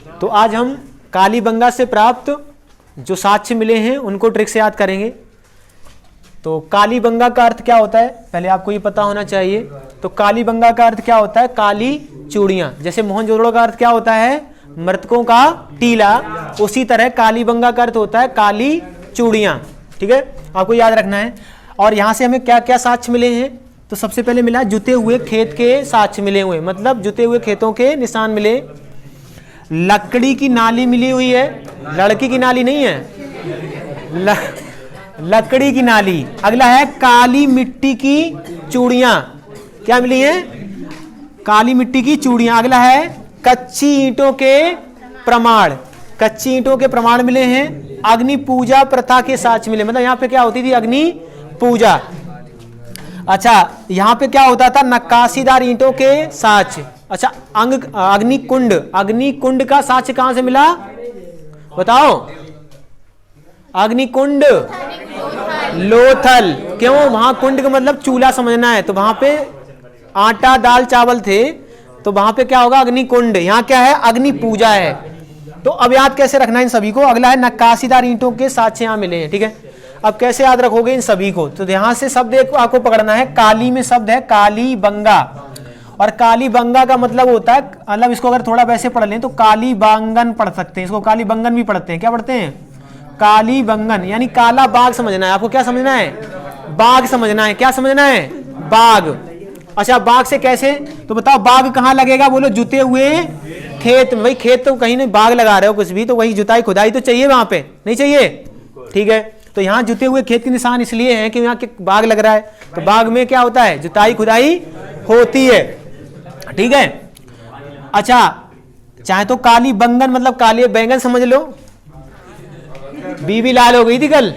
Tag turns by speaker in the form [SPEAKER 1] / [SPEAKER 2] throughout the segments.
[SPEAKER 1] तो आज हम कालीबंगा से प्राप्त जो साक्ष्य मिले हैं उनको ट्रिक से याद करेंगे। तो कालीबंगा का अर्थ क्या होता है, पहले आपको ये पता होना चाहिए। तो कालीबंगा का अर्थ क्या होता है, काली चूड़ियां। जैसे मोहनजोदड़ो का अर्थ क्या होता है, मृतकों का टीला, उसी तरह कालीबंगा का अर्थ होता है काली चूड़ियां। ठीक है, आपको याद रखना है। और यहां से हमें क्या क्या साक्ष्य मिले हैं, तो सबसे पहले मिला जुते हुए खेत के साक्ष्य मिले हुए, मतलब जुते हुए खेतों के निशान मिले। लकड़ी की नाली मिली हुई है, लड़की की नाली नहीं है, लकड़ी की नाली। अगला है काली मिट्टी की चूड़ियां, क्या मिली है, काली मिट्टी की चूड़ियां। अगला है कच्ची ईंटों के प्रमाण, कच्ची ईंटों के प्रमाण मिले हैं। अग्नि पूजा प्रथा के साक्ष्य मिले, मतलब यहाँ पे क्या होती थी, अग्नि पूजा। अच्छा, यहाँ पे क्या होता था, नक्काशीदार ईंटों के साक्ष्य। अच्छा, अग्निकुंड, अग्निकुंड का साक्ष्य कहां से मिला बताओ, अग्निकुंड लोथल। क्यों, वहां कुंड का मतलब चूल्हा समझना है, तो वहां पे आटा दाल चावल थे, तो वहां पे क्या होगा, अग्निकुंड। यहाँ क्या है, अग्नि पूजा है। तो अब याद कैसे रखना है इन सभी को। अगला है नक्काशीदार ईंटों के साक्ष्य यहाँ मिले हैं। ठीक है, अब कैसे याद रखोगे इन सभी को, तो यहां से शब्द आपको पकड़ना है। काली में शब्द है कालीबंगा, और कालीबंगा का मतलब होता है, मतलब इसको अगर थोड़ा वैसे पढ़ लें तो कालीबांगन पढ़ सकते हैं, इसको कालीबंगन भी पढ़ते हैं। क्या पढ़ते हैं, कालीबंगन, यानी काला बाग समझना है आपको। क्या समझना है, बाग समझना है। क्या समझना है, बाग। अच्छा, बाग से कैसे, तो बताओ बाग कहाँ लगेगा, बोलो जुते हुए खेत में। भाई खेत तो कहीं नहीं, बाग लगा रहे हो कुछ भी तो वही जुताई खुदाई तो चाहिए, वहां पे नहीं चाहिए। ठीक है, तो यहाँ जुते हुए खेत के निशान इसलिए हैं कि यहाँ के बाग लग रहा है, तो बाग में क्या होता है, जुताई खुदाई होती है। ठीक है, अच्छा, चाहे तो काली बैंगन मतलब काले बैंगन समझ लो, बीबी लाल हो गई थी कल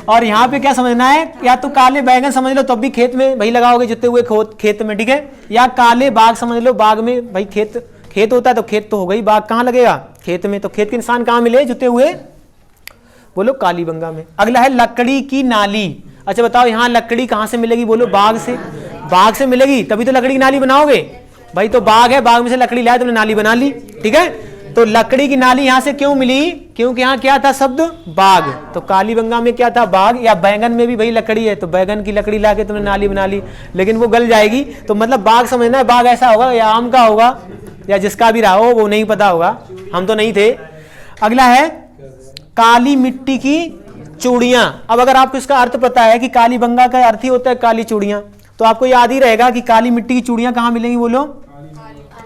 [SPEAKER 1] और यहाँ पे क्या समझना है, या तो काले बैंगन समझ लो, तब भी खेत में वही लगाओगे जुते हुए खेत में। ठीक है, या काले बाग समझ लो, बाग में भाई खेत होता है, तो खेत तो हो गई, बाग कहाँ लगेगा, खेत में। तो खेत के निशान कहाँ मिले, जुते हुए, बोलो कालीबंगा में। अगला है लकड़ी की नाली। अच्छा बताओ, यहाँ लकड़ी कहाँ से मिलेगी, बोलो बाग से। बाग से मिलेगी तभी तो लकड़ी की नाली बनाओगे। भाई तो बाग है, बाग में से लकड़ी लाए, तुमने नाली बना ली। ठीक है, तो लकड़ी की नाली यहाँ से क्यों मिली, क्योंकि यहाँ क्या था शब्द, बाग। तो कालीबंगा में क्या था, बाग। या बैंगन में भी भाई लकड़ी है, तो बैंगन की लकड़ी लाके तुमने नाली बना ली, लेकिन वो गल जाएगी। तो मतलब बाग समझना है, बाग ऐसा होगा या आम का होगा या जिसका भी रहा हो, वो नहीं पता होगा, हम तो नहीं थे। अगला है काली मिट्टी की चूड़ियां। अब अगर आपको इसका अर्थ पता है कि कालीबंगा का अर्थ ही होता है काली चूड़ियां, तो आपको याद ही रहेगा कि काली मिट्टी की चूड़ियां कहां मिलेंगी, बोलो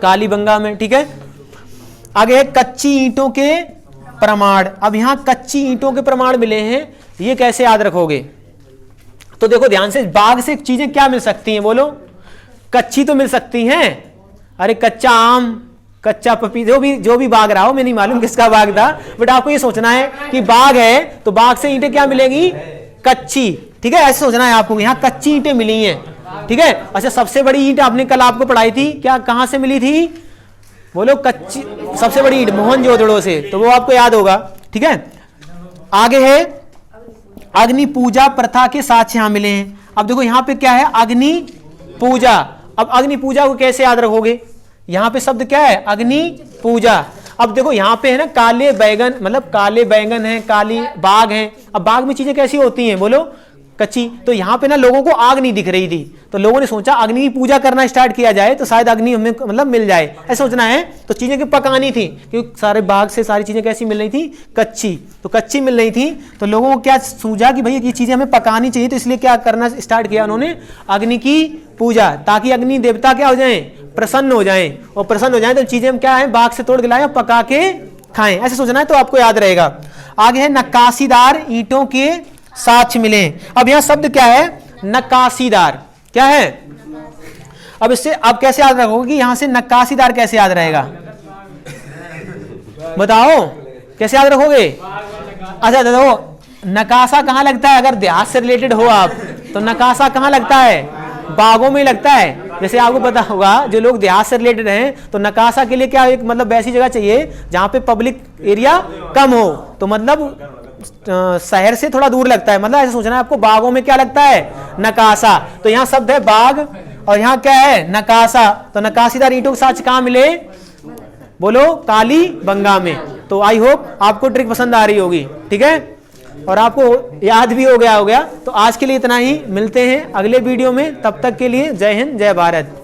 [SPEAKER 1] कालीबंगा में। ठीक है, आगे है कच्ची ईंटों के प्रमाण। अब यहां कच्ची ईंटों के प्रमाण मिले हैं, ये कैसे याद रखोगे, तो देखो ध्यान से, बाग से चीजें क्या मिल सकती हैं, बोलो कच्ची तो मिल सकती हैं। अरे कच्चा आम, कच्चा पपी, जो भी बाग रहा हो, मैं नहीं मालूम किसका बाग था, बट आपको ये सोचना है कि बाग है तो बाग से ईंटें क्या मिलेगी, कच्ची। ठीक है, ऐसे सोचना है आपको, यहाँ कच्ची ईंटें मिली हैं। ठीक है, अच्छा, सबसे बड़ी ईंट आपने कल आपको पढ़ाई थी, क्या कहां से मिली थी, बोलो कच्ची, सबसे बड़ी ईंट मोहनजोदड़ो से, तो वो आपको याद होगा। ठीक है, आगे है अग्नि पूजा प्रथा के साक्ष्य यहां मिले हैं। अब देखो यहाँ पे क्या है, अग्नि पूजा। अब अग्नि पूजा को कैसे याद रखोगे, यहाँ पे शब्द क्या है, अग्नि पूजा। अब देखो यहाँ पे है ना काले बैगन, मतलब काले बैंगन है, काली बाग है। अब बाग में चीजें कैसी होती हैं, बोलो कच्ची। तो यहाँ पे ना लोगों को आग नहीं दिख रही थी, तो लोगों ने सोचा अग्नि की पूजा करना स्टार्ट किया जाए तो शायद अग्नि हमें मतलब मिल जाए, ऐसा सोचना है। तो चीजें की पकानी थी, क्योंकि सारे बाग से सारी चीजें कैसी मिल रही थी, कच्ची। तो कच्ची मिल रही थी, तो लोगों को क्या सूझा कि भाई ये चीजें हमें पकानी चाहिए, तो इसलिए क्या करना स्टार्ट किया उन्होंने, अग्नि की पूजा, ताकि अग्नि देवता क्या हो जाए, प्रसन्न हो जाए। और प्रसन्न हो जाए तो चीजें हम क्या है, बाग से तोड़ के लाए, पका के खाएं, ऐसे सोचना है, तो आपको याद रहेगा। आगे है नक्काशीदार ईंटों के साक्ष्य मिले। अब यहां शब्द क्या है, नक्काशीदार, क्या है। अब इससे अब कैसे याद रखोगे कि यहां से नक्काशीदार कैसे याद रहेगा, बताओ कैसे याद रखोगे। अच्छा देखो, नकाशा कहां लगता है, अगर देहात से रिलेटेड हो आप, तो नकाशा कहां लगता है, बागों में लगता है। जैसे आपको पता होगा, जो लोग देहात से रिलेटेड हैं, तो नकाशा के लिए क्या, एक मतलब ऐसी जगह चाहिए जहां पे पब्लिक एरिया कम हो, तो मतलब शहर से थोड़ा दूर लगता है, मतलब ऐसे सोचना है आपको, बागों में क्या लगता है, नकाशा। तो यहाँ शब्द है बाग और यहाँ क्या है, नकाशा। तो नक्काशीदार ईंटों के साक्ष्य कहां मिले, बोलो काली बंगा में। तो आई होप आपको ट्रिक पसंद आ रही होगी, ठीक है, और आपको याद भी हो गया। तो आज के लिए इतना ही, मिलते हैं अगले वीडियो में, तब तक के लिए जय हिंद जय भारत।